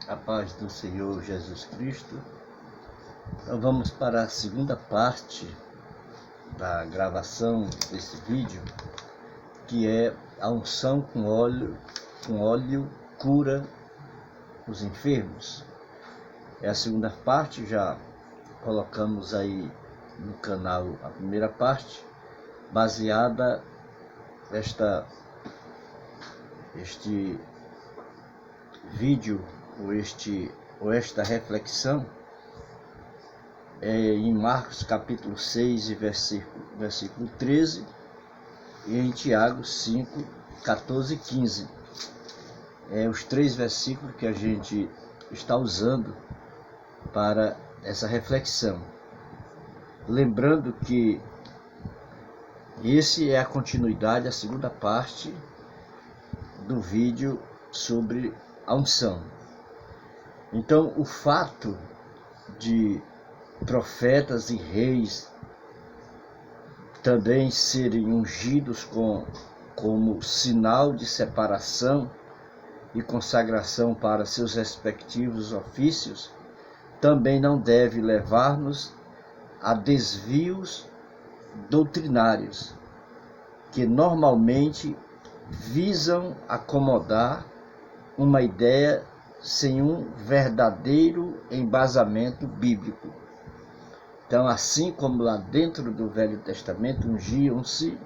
A paz do Senhor Jesus Cristo. Então vamos para a segunda parte da gravação desse vídeo, que é a unção com óleo cura os enfermos. É a segunda parte, já colocamos aí no canal a primeira parte, baseada este vídeo ou esta reflexão em Marcos capítulo 6 e versículo 13 e em Tiago 5, 14 e 15. Os três versículos que a gente está usando para essa reflexão. Lembrando que esse é a continuidade, a segunda parte do vídeo sobre a unção. Então, o fato de profetas e reis também serem ungidos como sinal de separação e consagração para seus respectivos ofícios, também não deve levar-nos a desvios doutrinários, que normalmente visam acomodar uma ideia sem um verdadeiro embasamento bíblico. Então, assim como lá dentro do Velho Testamento ungiam-se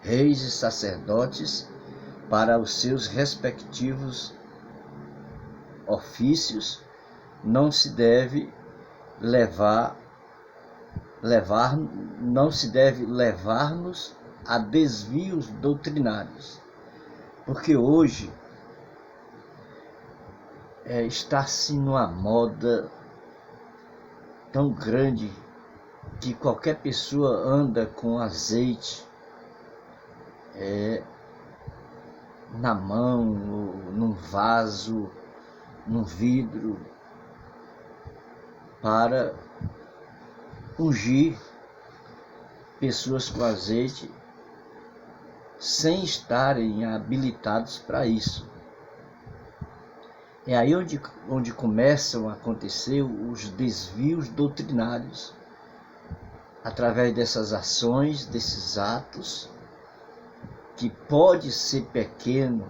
reis e sacerdotes para os seus respectivos ofícios, não se deve levar-nos a desvios doutrinários, porque hoje está assim numa moda tão grande que qualquer pessoa anda com azeite na mão, num vaso, num vidro, para ungir pessoas com azeite sem estarem habilitados para isso. É aí onde começam a acontecer os desvios doutrinários, através dessas ações, desses atos, que pode ser pequeno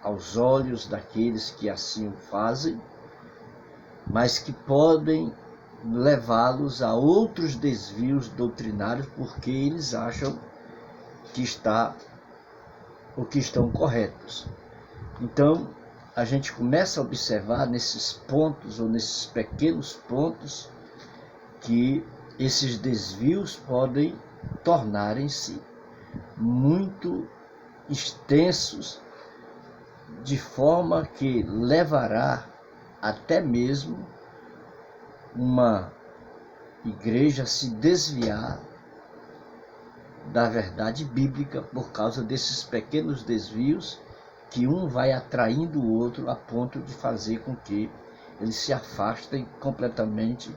aos olhos daqueles que assim o fazem, mas que podem levá-los a outros desvios doutrinários, porque eles acham que estão corretos. Então, a gente começa a observar nesses pontos, ou nesses pequenos pontos, que esses desvios podem tornarem-se muito extensos, de forma que levará até mesmo uma igreja a se desviar da verdade bíblica por causa desses pequenos desvios, que um vai atraindo o outro a ponto de fazer com que eles se afastem completamente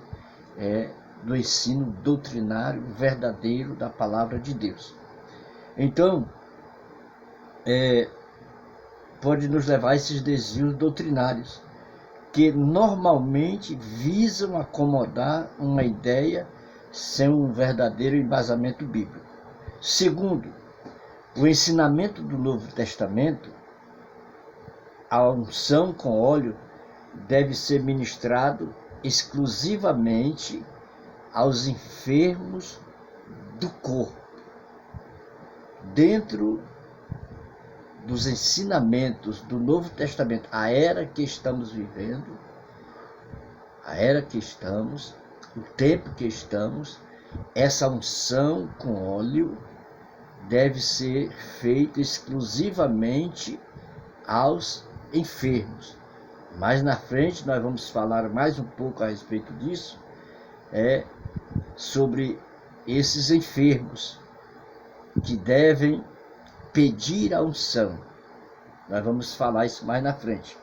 do ensino doutrinário verdadeiro da palavra de Deus. Então, pode nos levar a esses desvios doutrinários, que normalmente visam acomodar uma ideia sem um verdadeiro embasamento bíblico. Segundo, o ensinamento do Novo Testamento, a unção com óleo deve ser ministrado exclusivamente aos enfermos do corpo. Dentro dos ensinamentos do Novo Testamento, a era que estamos vivendo, o tempo que estamos, essa unção com óleo deve ser feita exclusivamente aos enfermos. Mais na frente nós vamos falar mais um pouco a respeito disso, sobre esses enfermos que devem pedir a unção. Nós vamos falar isso mais na frente.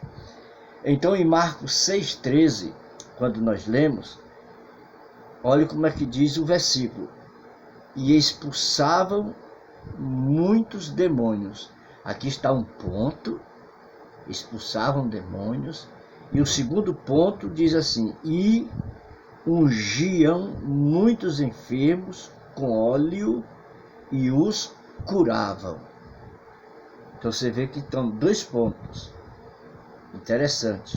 Então, em Marcos 6,13, quando nós lemos, olha como é que diz o versículo: e expulsavam muitos demônios. Aqui está um ponto expulsavam demônios. E o segundo ponto diz assim: e ungiam muitos enfermos com óleo e os curavam. Então você vê que estão dois pontos interessantes.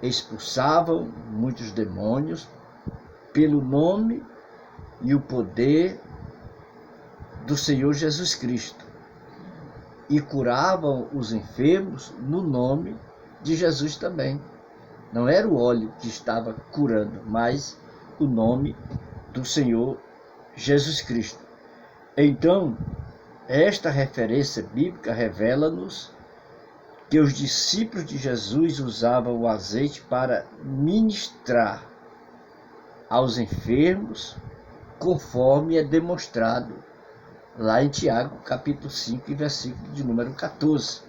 Expulsavam muitos demônios pelo nome e o poder do Senhor Jesus Cristo, e curavam os enfermos no nome de Jesus também. Não era o óleo que estava curando, mas o nome do Senhor Jesus Cristo. Então, esta referência bíblica revela-nos que os discípulos de Jesus usavam o azeite para ministrar aos enfermos, conforme é demonstrado lá em Tiago, capítulo 5, versículo de número 14.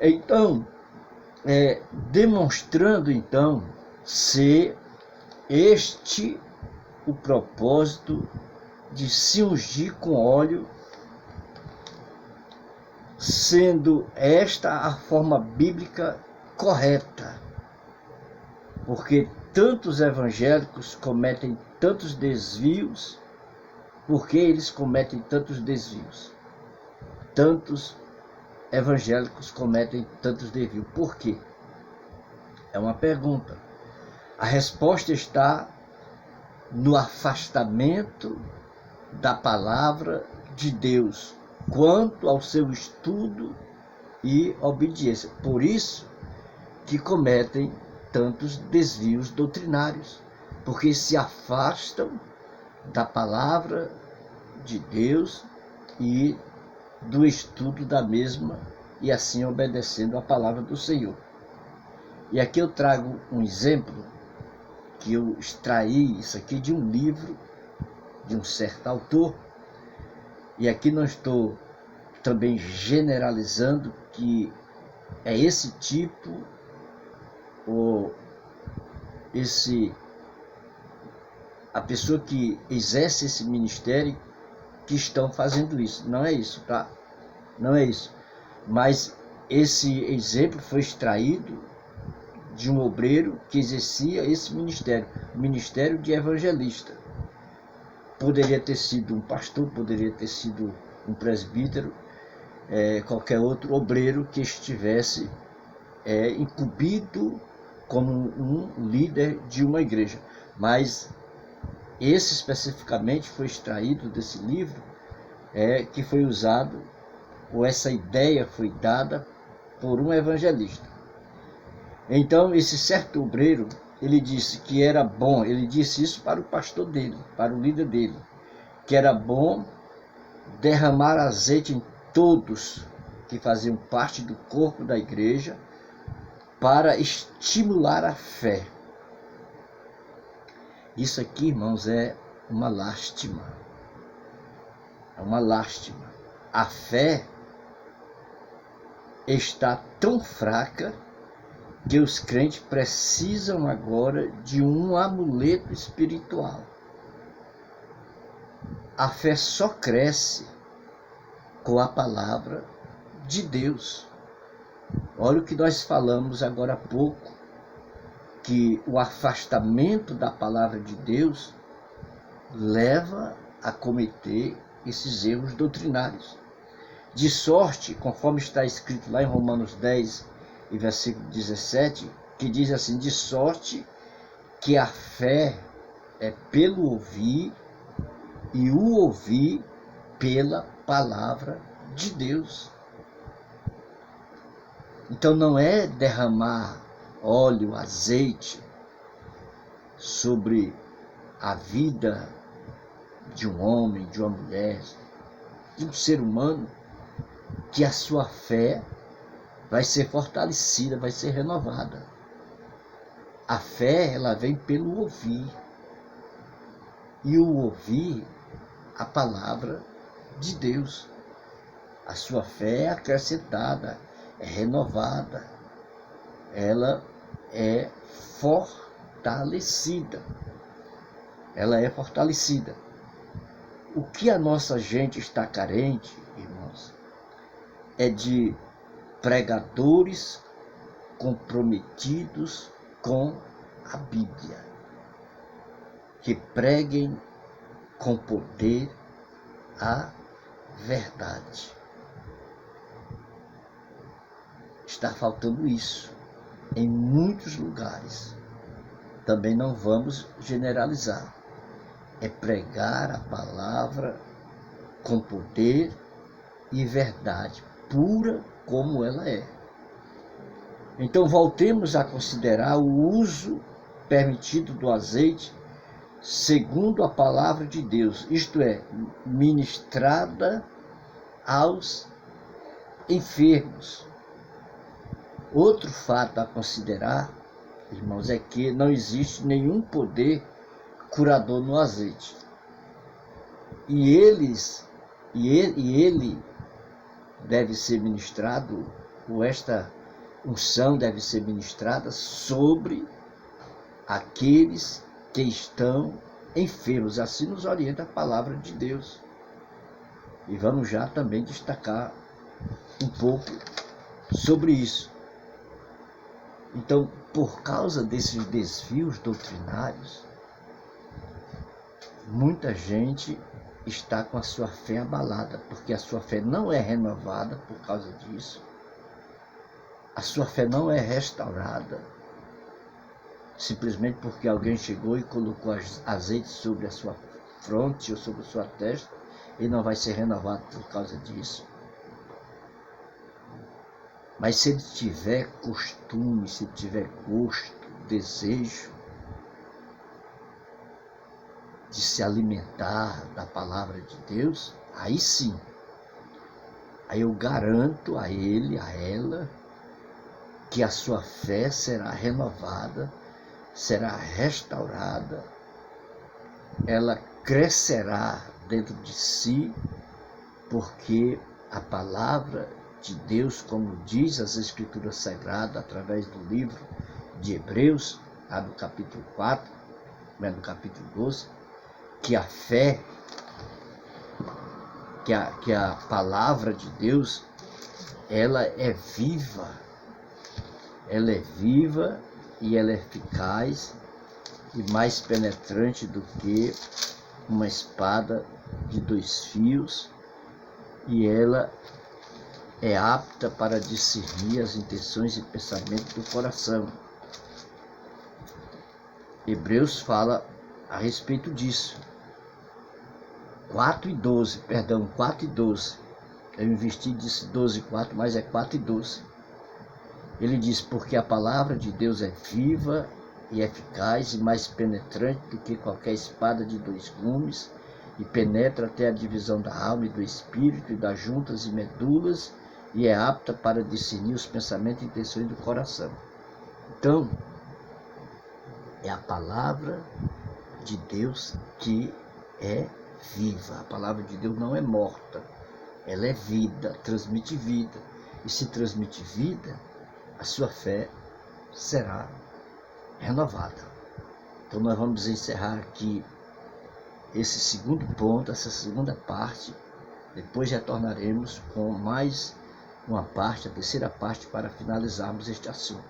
Então, demonstrando então ser este o propósito de se ungir com óleo, sendo esta a forma bíblica correta, porque tantos evangélicos cometem tantos desvios. Por que eles cometem tantos desvios? Tantos evangélicos cometem tantos desvios. Por quê? É uma pergunta. A resposta está no afastamento da palavra de Deus quanto ao seu estudo e obediência. Por isso que cometem tantos desvios doutrinários, porque se afastam da palavra de Deus e do estudo da mesma, e assim obedecendo a palavra do Senhor. E aqui eu trago um exemplo que eu extraí isso aqui de um livro de um certo autor, e aqui não estou também generalizando que é esse tipo ou a pessoa que exerce esse ministério que estão fazendo isso. Não é isso, tá? Não é isso. Mas esse exemplo foi extraído de um obreiro que exercia esse ministério, o ministério de evangelista. Poderia ter sido um pastor, poderia ter sido um presbítero, qualquer outro obreiro que estivesse incumbido como um líder de uma igreja. Mas esse especificamente foi extraído desse livro, que foi usado, ou essa ideia foi dada por um evangelista. Então, esse certo obreiro, ele disse que era bom, ele disse isso para o pastor dele, para o líder dele, que era bom derramar azeite em todos que faziam parte do corpo da igreja para estimular a fé. Isso aqui, irmãos, é uma lástima. É uma lástima. A fé está tão fraca que os crentes precisam agora de um amuleto espiritual. A fé só cresce com a palavra de Deus. Olha o que nós falamos agora há pouco, que o afastamento da palavra de Deus leva a cometer esses erros doutrinários. De sorte, conforme está escrito lá em Romanos 10, e versículo 17, que diz assim: de sorte que a fé é pelo ouvir, e o ouvir pela palavra de Deus. Então não é derramar óleo, azeite sobre a vida de um homem, de uma mulher, de um ser humano, que a sua fé vai ser fortalecida, vai ser renovada. A fé, ela vem pelo ouvir. E o ouvir a palavra de Deus. A sua fé é acrescentada, é renovada. Ela é fortalecida. Ela é fortalecida. O que a nossa gente está carente, irmãos, é de pregadores comprometidos com a Bíblia, que preguem com poder a verdade. Está faltando isso em muitos lugares. Também não vamos generalizar. É pregar a palavra com poder e verdade, pura como ela é. Então voltemos a considerar o uso permitido do azeite segundo a palavra de Deus, isto é, ministrada aos enfermos. Outro fato a considerar, irmãos, é que não existe nenhum poder curador no azeite. E ele deve ser ministrado, ou esta unção deve ser ministrada sobre aqueles que estão enfermos. Assim nos orienta a palavra de Deus. E vamos já também destacar um pouco sobre isso. Então, por causa desses desvios doutrinários, muita gente está com a sua fé abalada, porque a sua fé não é renovada por causa disso. A sua fé não é restaurada, simplesmente porque alguém chegou e colocou azeite sobre a sua fronte ou sobre a sua testa, e não vai ser renovado por causa disso. Mas se ele tiver costume, se ele tiver gosto, desejo de se alimentar da palavra de Deus, aí sim, aí eu garanto a ele, a ela, que a sua fé será renovada, será restaurada, ela crescerá dentro de si, porque a palavra de Deus, como diz as Escrituras Sagradas, através do livro de Hebreus, lá no capítulo 4, no capítulo 12, que a fé, que a palavra de Deus, ela é viva e ela é eficaz e mais penetrante do que uma espada de 2 fios, e ela é apta para discernir as intenções e pensamentos do coração. Hebreus fala a respeito disso. 4 e 12. Eu investi disse 12:4, mas é 4:12. Ele diz, porque a palavra de Deus é viva e eficaz e mais penetrante do que qualquer espada de 2 gumes, e penetra até a divisão da alma e do espírito e das juntas e medulas, e é apta para discernir os pensamentos e intenções do coração. Então, é a palavra de Deus que é viva. A palavra de Deus não é morta, ela é vida, transmite vida. E se transmite vida, a sua fé será renovada. Então nós vamos encerrar aqui esse segundo ponto, essa segunda parte. Depois retornaremos com mais uma parte, a terceira parte, para finalizarmos este assunto.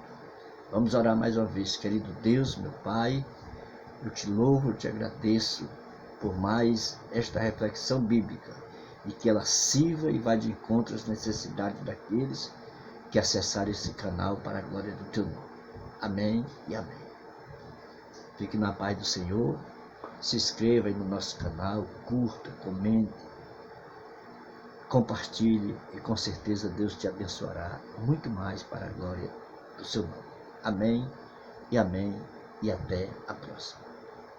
Vamos orar mais uma vez. Querido Deus, meu Pai, eu te louvo, eu te agradeço por mais esta reflexão bíblica, e que ela sirva e vá de encontro às necessidades daqueles que acessarem esse canal para a glória do teu nome. Amém e amém. Fique na paz do Senhor, se inscreva aí no nosso canal, curta, comente, compartilhe, e com certeza Deus te abençoará muito mais para a glória do seu nome. Amém e amém, e até a próxima.